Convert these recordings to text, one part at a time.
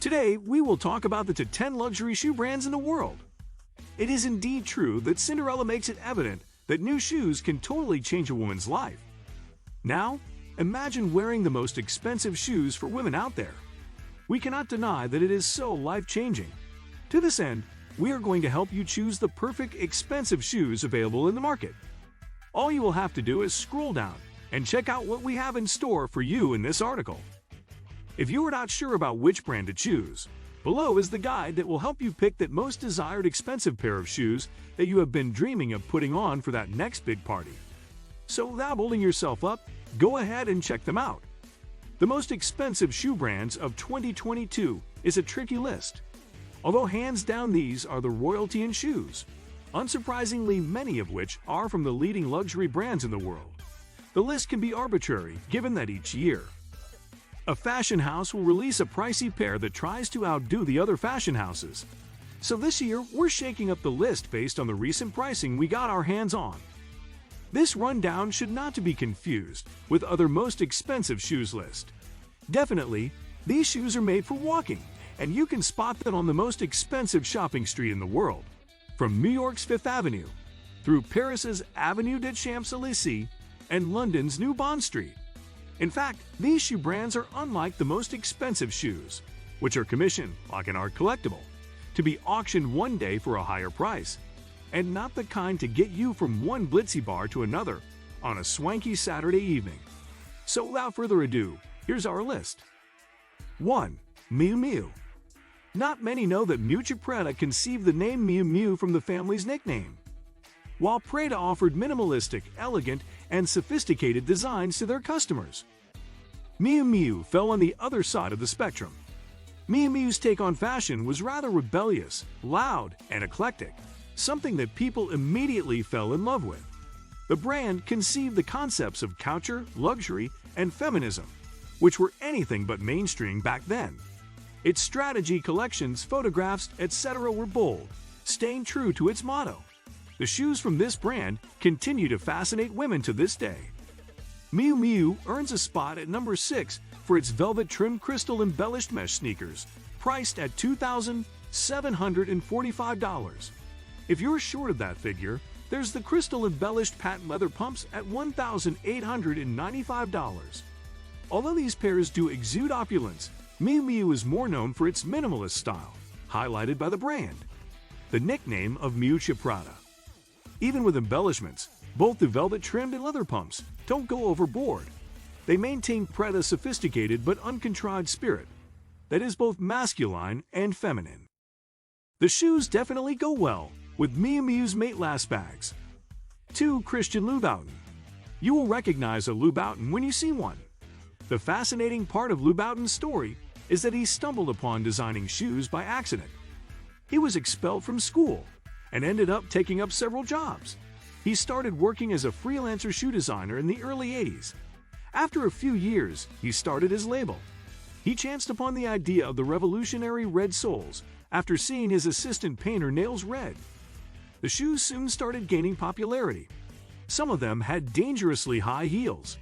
Today, we will talk about the top 10 luxury shoe brands in the world. It is indeed true that Cinderella makes it evident that new shoes can totally change a woman's life. Now, imagine wearing the most expensive shoes for women out there. We cannot deny that it is so life-changing. To this end, we are going to help you choose the perfect expensive shoes available in the market. All you will have to do is scroll down and check out what we have in store for you in this article. If you are not sure about which brand to choose, below is the guide that will help you pick that most desired expensive pair of shoes that you have been dreaming of putting on for that next big party. So without holding yourself up, go ahead and check them out. The most expensive shoe brands of 2022 is a tricky list. Although hands down these are the royalty in shoes, unsurprisingly many of which are from the leading luxury brands in the world. The list can be arbitrary given that each year, a fashion house will release a pricey pair that tries to outdo the other fashion houses. So this year, we're shaking up the list based on the recent pricing we got our hands on. This rundown should not be confused with other most expensive shoes list. Definitely, these shoes are made for walking, and you can spot them on the most expensive shopping street in the world, from New York's Fifth Avenue, through Paris's Avenue des Champs-Élysées, and London's New Bond Street. In fact, these shoe brands are unlike the most expensive shoes, which are commissioned like an art collectible, to be auctioned one day for a higher price, and not the kind to get you from one glitzy bar to another on a swanky Saturday evening. So without further ado, here's our list. 1. Miu Miu. Not many know that Miuccia Prada conceived the name Miu Miu from the family's nickname. While Prada offered minimalistic, elegant, and sophisticated designs to their customers, Miu Miu fell on the other side of the spectrum. Miu Miu's take on fashion was rather rebellious, loud, and eclectic, something that people immediately fell in love with. The brand conceived the concepts of couture, luxury, and feminism, which were anything but mainstream back then. Its strategy collections, photographs, etc. were bold, staying true to its motto. The shoes from this brand continue to fascinate women to this day. Miu Miu earns a spot at number 6 for its velvet-trimmed crystal-embellished mesh sneakers, priced at $2,745. If you're short of that figure, there's the crystal-embellished patent leather pumps at $1,895. Although these pairs do exude opulence, Miu Miu is more known for its minimalist style, highlighted by the brand, the nickname of Miuccia Prada. Even with embellishments, both the velvet-trimmed and leather pumps don't go overboard. They maintain Prada's sophisticated but uncontrived spirit that is both masculine and feminine. The shoes definitely go well with Miu Miu's Matelast bags. 2. Christian Louboutin. You will recognize a Louboutin when you see one. The fascinating part of Louboutin's story is that he stumbled upon designing shoes by accident. He was expelled from school and ended up taking up several jobs. He started working as a freelancer shoe designer in the early 80s. After a few years, he started his label. He chanced upon the idea of the revolutionary red soles after seeing his assistant paint her nails red. The shoes soon started gaining popularity. Some of them had dangerously high heels.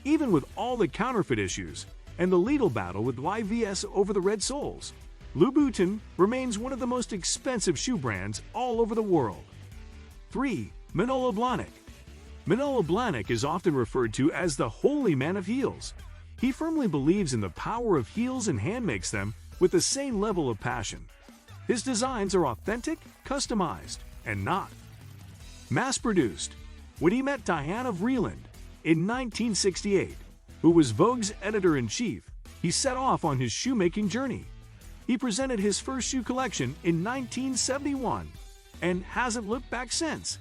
Even with all the counterfeit issues and the legal battle with YVS over the red soles, Louboutin remains one of the most expensive shoe brands all over the world. 3. Manolo Blahnik. Manolo Blahnik is often referred to as the holy man of heels. He firmly believes in the power of heels and handmakes them with the same level of passion. His designs are authentic, customized, and not mass-produced. When he met Diana Vreeland in 1968, who was Vogue's editor-in-chief, he set off on his shoemaking journey. He presented his first shoe collection in 1971 and hasn't looked back since.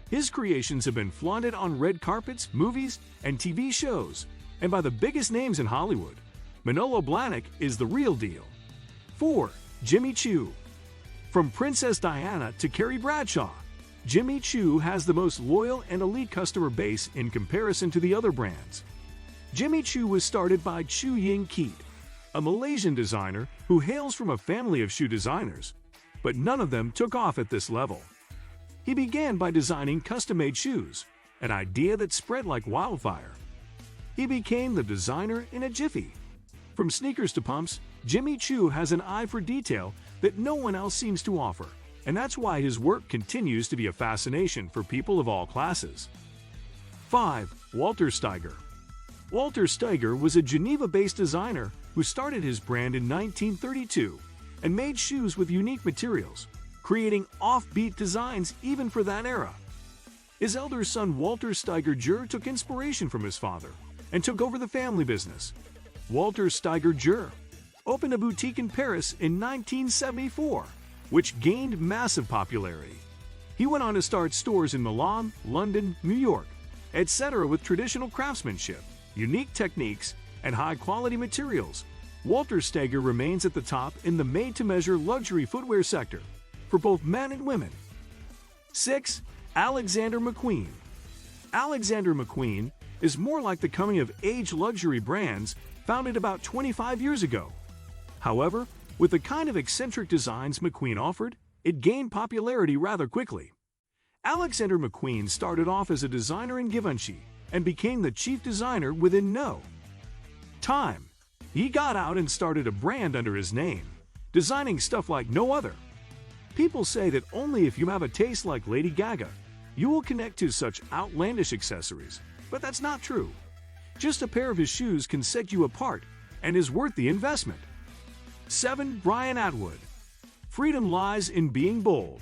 His creations have been flaunted on red carpets, movies, and TV shows, and by the biggest names in Hollywood. Manolo Blahnik is the real deal. 4. Jimmy Choo. From Princess Diana to Carrie Bradshaw, Jimmy Choo has the most loyal and elite customer base in comparison to the other brands. Jimmy Choo was started by Chu Ying Keat, a Malaysian designer who hails from a family of shoe designers, but none of them took off at this level. He began by designing custom-made shoes, an idea that spread like wildfire. He became the designer in a jiffy. From sneakers to pumps, Jimmy Choo has an eye for detail that no one else seems to offer, and that's why his work continues to be a fascination for people of all classes. 5. Walter Steiger. Walter Steiger was a Geneva-based designer who started his brand in 1932 and made shoes with unique materials, creating offbeat designs even for that era. His elder son Walter Steiger Jr. took inspiration from his father and took over the family business. Walter Steiger Jr. opened a boutique in Paris in 1974, which gained massive popularity. He went on to start stores in Milan, London, New York, etc. with traditional craftsmanship, unique techniques, and high-quality materials. Walter Steiger remains at the top in the made-to-measure luxury footwear sector for both men and women. 6. Alexander McQueen. Alexander McQueen is more like the coming-of-age luxury brands founded about 25 years ago. However, with the kind of eccentric designs McQueen offered, it gained popularity rather quickly. Alexander McQueen started off as a designer in Givenchy and became the chief designer within no time. He got out and started a brand under his name, designing stuff like no other. People say that only if you have a taste like Lady Gaga, you will connect to such outlandish accessories, but that's not true. Just a pair of his shoes can set you apart and is worth the investment. 7. Brian Atwood. Freedom lies in being bold.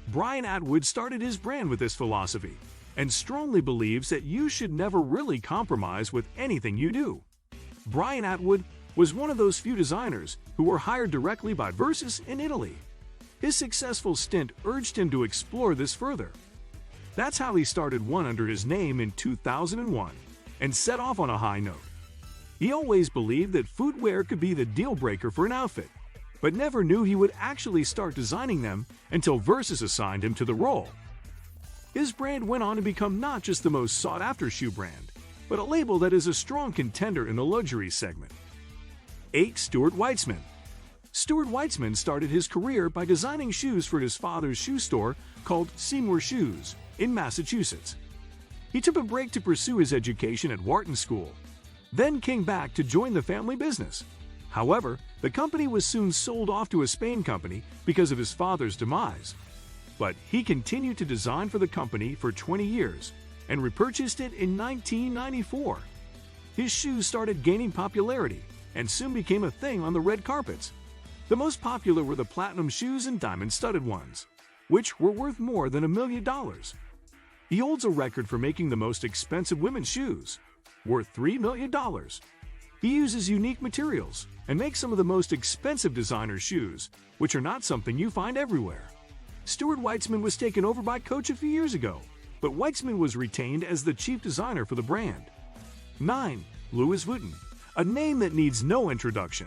Brian Atwood started his brand with this philosophy and strongly believes that you should never really compromise with anything you do. Brian Atwood was one of those few designers who were hired directly by Versus in Italy. His successful stint urged him to explore this further. That's how he started one under his name in 2001 and set off on a high note. He always believed that footwear could be the deal breaker for an outfit, but never knew he would actually start designing them until Versus assigned him to the role. His brand went on to become not just the most sought-after shoe brand, but a label that is a strong contender in the luxury segment. 8. Stuart Weitzman. Stuart Weitzman started his career by designing shoes for his father's shoe store called Seymour Shoes in Massachusetts. He took a break to pursue his education at Wharton School, then came back to join the family business. However, the company was soon sold off to a Spain company because of his father's demise. But he continued to design for the company for 20 years and repurchased it in 1994. His shoes started gaining popularity and soon became a thing on the red carpets. The most popular were the platinum shoes and diamond-studded ones, which were worth more than $1 million. He holds a record for making the most expensive women's shoes, worth $3 million. He uses unique materials and makes some of the most expensive designer shoes, which are not something you find everywhere. Stuart Weitzman was taken over by Coach a few years ago, but Weitzman was retained as the chief designer for the brand. 9. Louis Vuitton, a name that needs no introduction.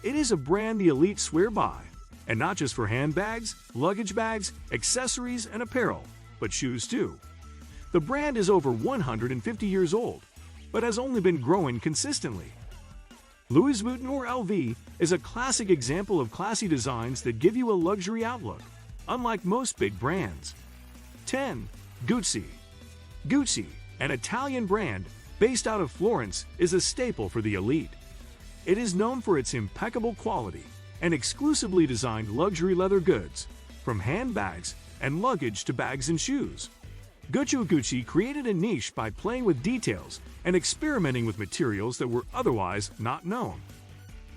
It is a brand the elite swear by, and not just for handbags, luggage bags, accessories, and apparel, but shoes too. The brand is over 150 years old, but has only been growing consistently. Louis Vuitton, or LV, is a classic example of classy designs that give you a luxury outlook, unlike most big brands. 10. Gucci. Gucci, an Italian brand based out of Florence, is a staple for the elite. It is known for its impeccable quality and exclusively designed luxury leather goods, from handbags and luggage to bags and shoes. Gucci created a niche by playing with details and experimenting with materials that were otherwise not known.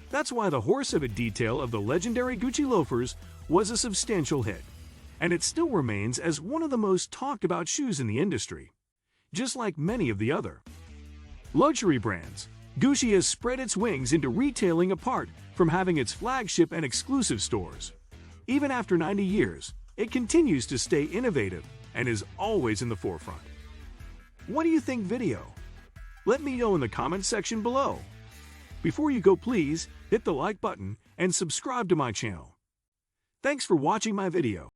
That's why the horse-headed detail of the legendary Gucci loafers was a substantial hit, and it still remains as one of the most talked-about shoes in the industry, just like many of the other luxury brands. Gucci has spread its wings into retailing apart from having its flagship and exclusive stores. Even after 90 years, it continues to stay innovative and is always in the forefront. What do you think, video? Let me know in the comments section below. Before you go, please hit the like button and subscribe to my channel. Thanks for watching my video.